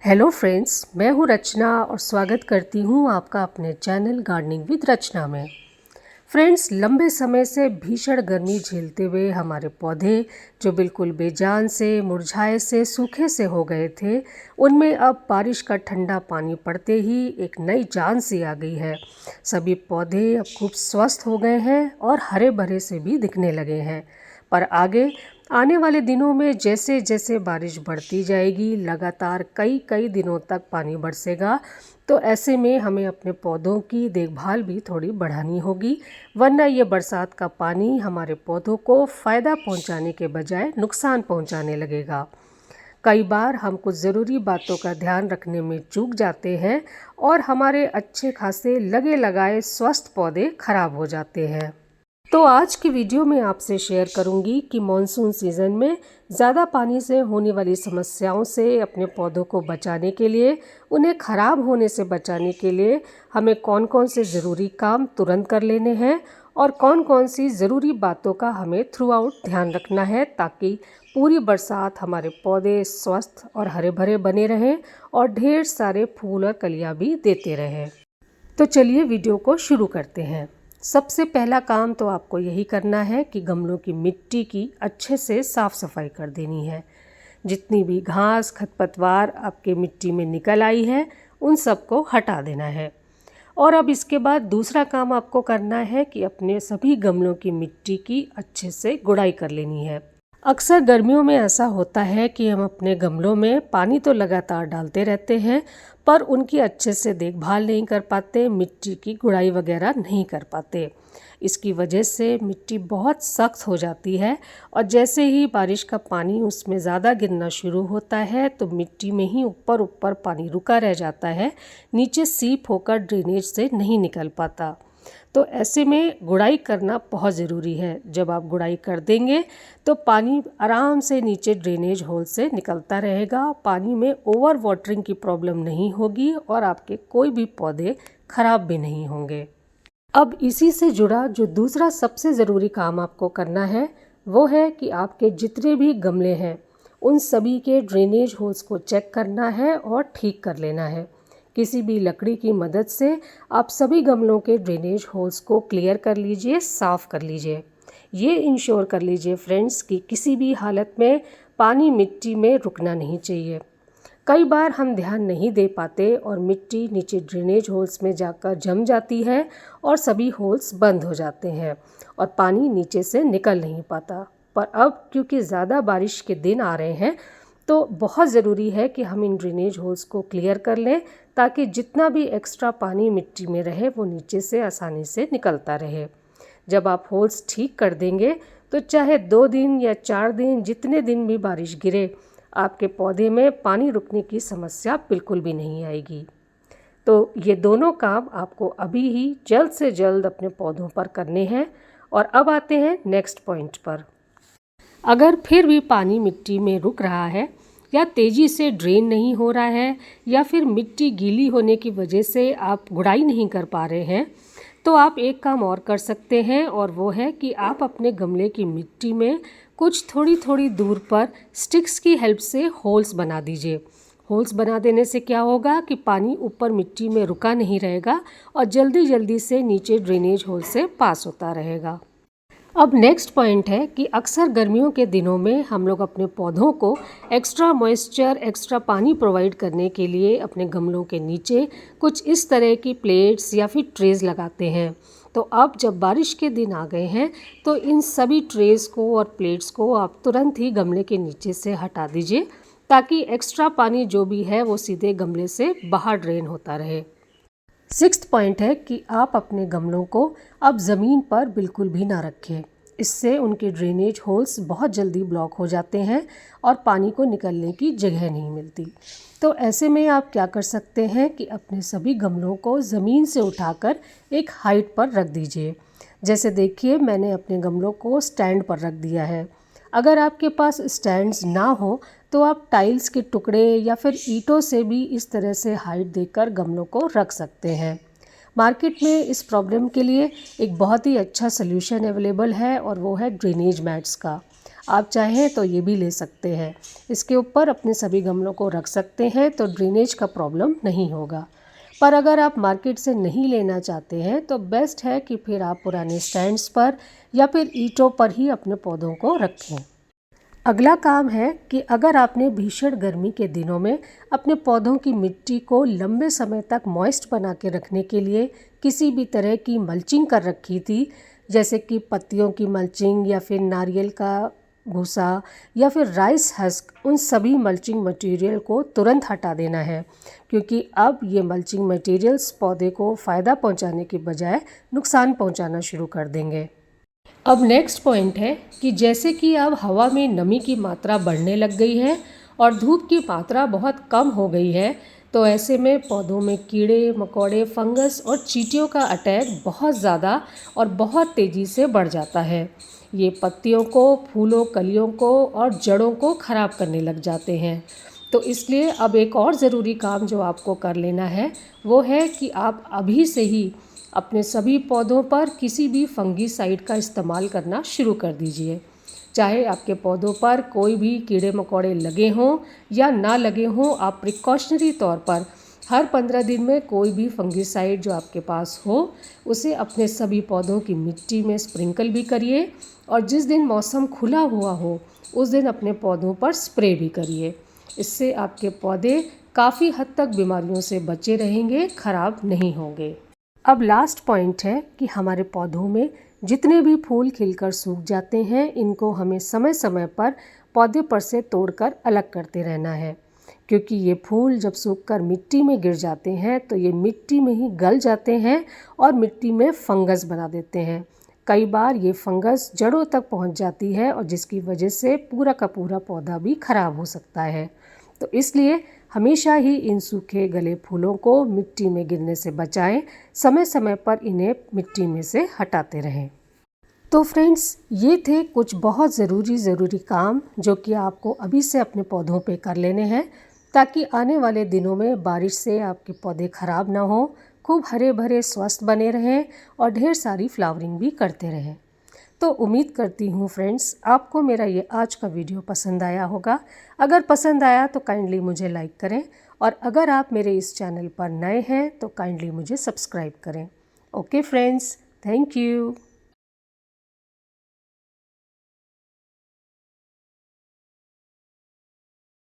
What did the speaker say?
Hello friends, मैं हूँ रचना और स्वागत करती हूँ आपका अपने चैनल गार्डनिंग विद रचना में। फ्रेंड्स, लंबे समय से भीषण गर्मी झेलते हुए हमारे पौधे जो बिल्कुल बेजान से, मुरझाए से, सूखे से हो गए थे, उनमें अब बारिश का ठंडा पानी पड़ते ही एक नई जान सी आ गई है। सभी पौधे अब खूब स्वस्थ हो गए हैं और हरे भरे से भी दिखने लगे हैं। पर आगे आने वाले दिनों में जैसे जैसे बारिश बढ़ती जाएगी, लगातार कई कई दिनों तक पानी बरसेगा, तो ऐसे में हमें अपने पौधों की देखभाल भी थोड़ी बढ़ानी होगी, वरना ये बरसात का पानी हमारे पौधों को फ़ायदा पहुंचाने के बजाय नुकसान पहुंचाने लगेगा। कई बार हम कुछ ज़रूरी बातों का ध्यान रखने में चूक जाते हैं और हमारे अच्छे खासे लगे लगाए स्वस्थ पौधे खराब हो जाते हैं। तो आज की वीडियो में आपसे शेयर करूंगी कि मॉनसून सीज़न में ज़्यादा पानी से होने वाली समस्याओं से अपने पौधों को बचाने के लिए, उन्हें ख़राब होने से बचाने के लिए हमें कौन कौन से ज़रूरी काम तुरंत कर लेने हैं और कौन कौन सी ज़रूरी बातों का हमें थ्रू आउट ध्यान रखना है, ताकि पूरी बरसात हमारे पौधे स्वस्थ और हरे भरे बने रहें और ढेर सारे फूल और कलियाँ भी देते रहें। तो चलिए वीडियो को शुरू करते हैं। सबसे पहला काम तो आपको यही करना है कि गमलों की मिट्टी की अच्छे से साफ़ सफाई कर देनी है। जितनी भी घास खरपतवार आपके मिट्टी में निकल आई है, उन सबको हटा देना है। और अब इसके बाद दूसरा काम आपको करना है कि अपने सभी गमलों की मिट्टी की अच्छे से गुड़ाई कर लेनी है। अक्सर गर्मियों में ऐसा होता है कि हम अपने गमलों में पानी तो लगातार डालते रहते हैं, पर उनकी अच्छे से देखभाल नहीं कर पाते, मिट्टी की गुड़ाई वगैरह नहीं कर पाते। इसकी वजह से मिट्टी बहुत सख्त हो जाती है और जैसे ही बारिश का पानी उसमें ज़्यादा गिरना शुरू होता है तो मिट्टी में ही ऊपर ऊपर पानी रुका रह जाता है, नीचे सीप होकर ड्रेनेज से नहीं निकल पाता। तो ऐसे में गुड़ाई करना बहुत ज़रूरी है। जब आप गुड़ाई कर देंगे तो पानी आराम से नीचे ड्रेनेज होल से निकलता रहेगा, पानी में ओवर वाटरिंग की प्रॉब्लम नहीं होगी और आपके कोई भी पौधे खराब भी नहीं होंगे। अब इसी से जुड़ा जो दूसरा सबसे ज़रूरी काम आपको करना है, वो है कि आपके जितने भी गमले हैं उन सभी के ड्रेनेज होल्स को चेक करना है और ठीक कर लेना है। किसी भी लकड़ी की मदद से आप सभी गमलों के ड्रेनेज होल्स को क्लियर कर लीजिए, साफ़ कर लीजिए। ये इंश्योर कर लीजिए फ्रेंड्स कि किसी भी हालत में पानी मिट्टी में रुकना नहीं चाहिए। कई बार हम ध्यान नहीं दे पाते और मिट्टी नीचे ड्रेनेज होल्स में जाकर जम जाती है और सभी होल्स बंद हो जाते हैं और पानी नीचे से निकल नहीं पाता। पर अब क्योंकि ज़्यादा बारिश के दिन आ रहे हैं, तो बहुत ज़रूरी है कि हम इन ड्रेनेज होल्स को क्लियर कर लें, ताकि जितना भी एक्स्ट्रा पानी मिट्टी में रहे वो नीचे से आसानी से निकलता रहे। जब आप होल्स ठीक कर देंगे तो चाहे 2 दिन या 4 दिन, जितने दिन भी बारिश गिरे, आपके पौधे में पानी रुकने की समस्या बिल्कुल भी नहीं आएगी। तो ये दोनों काम आपको अभी ही जल्द से जल्द अपने पौधों पर करने हैं। और अब आते हैं नेक्स्ट पॉइंट पर। अगर फिर भी पानी मिट्टी में रुक रहा है या तेज़ी से ड्रेन नहीं हो रहा है या फिर मिट्टी गीली होने की वजह से आप गुड़ाई नहीं कर पा रहे हैं, तो आप एक काम और कर सकते हैं, और वो है कि आप अपने गमले की मिट्टी में कुछ थोड़ी थोड़ी दूर पर स्टिक्स की हेल्प से होल्स बना दीजिए। होल्स बना देने से क्या होगा कि पानी ऊपर मिट्टी में रुका नहीं रहेगा और जल्दी जल्दी से नीचे ड्रेनेज होल से पास होता रहेगा। अब नेक्स्ट पॉइंट है कि अक्सर गर्मियों के दिनों में हम लोग अपने पौधों को एक्स्ट्रा मॉइस्चर, एक्स्ट्रा पानी प्रोवाइड करने के लिए अपने गमलों के नीचे कुछ इस तरह की प्लेट्स या फिर ट्रेज़ लगाते हैं। तो अब जब बारिश के दिन आ गए हैं तो इन सभी ट्रेज़ को और प्लेट्स को आप तुरंत ही गमले के नीचे से हटा दीजिए, ताकि एक्स्ट्रा पानी जो भी है वो सीधे गमले से बाहर ड्रेन होता रहे। 6th पॉइंट है कि आप अपने गमलों को अब ज़मीन पर बिल्कुल भी ना रखें। इससे उनके ड्रेनेज होल्स बहुत जल्दी ब्लॉक हो जाते हैं और पानी को निकलने की जगह नहीं मिलती। तो ऐसे में आप क्या कर सकते हैं कि अपने सभी गमलों को ज़मीन से उठाकर एक हाइट पर रख दीजिए। जैसे देखिए, मैंने अपने गमलों को स्टैंड पर रख दिया है। अगर आपके पास स्टैंड्स ना हो तो आप टाइल्स के टुकड़े या फिर ईंटों से भी इस तरह से हाइट देकर गमलों को रख सकते हैं। मार्केट में इस प्रॉब्लम के लिए एक बहुत ही अच्छा सल्यूशन अवेलेबल है और वो है ड्रेनेज मैट्स का। आप चाहें तो ये भी ले सकते हैं। इसके ऊपर अपने सभी गमलों को रख सकते हैं तो ड्रेनेज का प्रॉब्लम नहीं होगा। पर अगर आप मार्केट से नहीं लेना चाहते हैं तो बेस्ट है कि फिर आप पुराने स्टैंड्स पर या फिर ईंटों पर ही अपने पौधों को रखें। अगला काम है कि अगर आपने भीषण गर्मी के दिनों में अपने पौधों की मिट्टी को लंबे समय तक मॉइस्ट बना के रखने के लिए किसी भी तरह की मल्चिंग कर रखी थी, जैसे कि पत्तियों की मल्चिंग या फिर नारियल का भूसा या फिर राइस हस्क, उन सभी मल्चिंग मटेरियल को तुरंत हटा देना है, क्योंकि अब ये मल्चिंग मटेरियल्स पौधे को फ़ायदा पहुंचाने के बजाय नुकसान पहुंचाना शुरू कर देंगे। अब नेक्स्ट पॉइंट है कि जैसे कि अब हवा में नमी की मात्रा बढ़ने लग गई है और धूप की मात्रा बहुत कम हो गई है, तो ऐसे में पौधों में कीड़े मकोड़े, फंगस और चींटियों का अटैक बहुत ज़्यादा और बहुत तेज़ी से बढ़ जाता है। ये पत्तियों को, फूलों, कलियों को और जड़ों को ख़राब करने लग जाते हैं। तो इसलिए अब एक और ज़रूरी काम जो आपको कर लेना है वो है कि आप अभी से ही अपने सभी पौधों पर किसी भी फंगीसाइड का इस्तेमाल करना शुरू कर दीजिए। चाहे आपके पौधों पर कोई भी कीड़े मकोड़े लगे हों या ना लगे हों, आप प्रिकॉशनरी तौर पर हर 15 दिन में कोई भी फंगीसाइड जो आपके पास हो उसे अपने सभी पौधों की मिट्टी में स्प्रिंकल भी करिए, और जिस दिन मौसम खुला हुआ हो उस दिन अपने पौधों पर स्प्रे भी करिए। इससे आपके पौधे काफ़ी हद तक बीमारियों से बचे रहेंगे, खराब नहीं होंगे। अब लास्ट पॉइंट है कि हमारे पौधों में जितने भी फूल खिलकर सूख जाते हैं, इनको हमें समय समय पर पौधे पर से तोड़कर अलग करते रहना है, क्योंकि ये फूल जब सूखकर मिट्टी में गिर जाते हैं तो ये मिट्टी में ही गल जाते हैं और मिट्टी में फंगस बना देते हैं। कई बार ये फंगस जड़ों तक पहुंच जाती है और जिसकी वजह से पूरा का पूरा पौधा भी खराब हो सकता है। तो इसलिए हमेशा ही इन सूखे गले फूलों को मिट्टी में गिरने से बचाएं, समय समय पर इन्हें मिट्टी में से हटाते रहें। तो फ्रेंड्स, ये थे कुछ बहुत ज़रूरी काम जो कि आपको अभी से अपने पौधों पे कर लेने हैं, ताकि आने वाले दिनों में बारिश से आपके पौधे ख़राब ना हो, खूब हरे भरे स्वस्थ बने रहें और ढेर सारी फ्लावरिंग भी करते रहें। तो उम्मीद करती हूँ फ्रेंड्स आपको मेरा ये आज का वीडियो पसंद आया होगा। अगर पसंद आया तो काइंडली मुझे लाइक करें, और अगर आप मेरे इस चैनल पर नए हैं तो काइंडली मुझे सब्सक्राइब करें। Okay friends, thank you.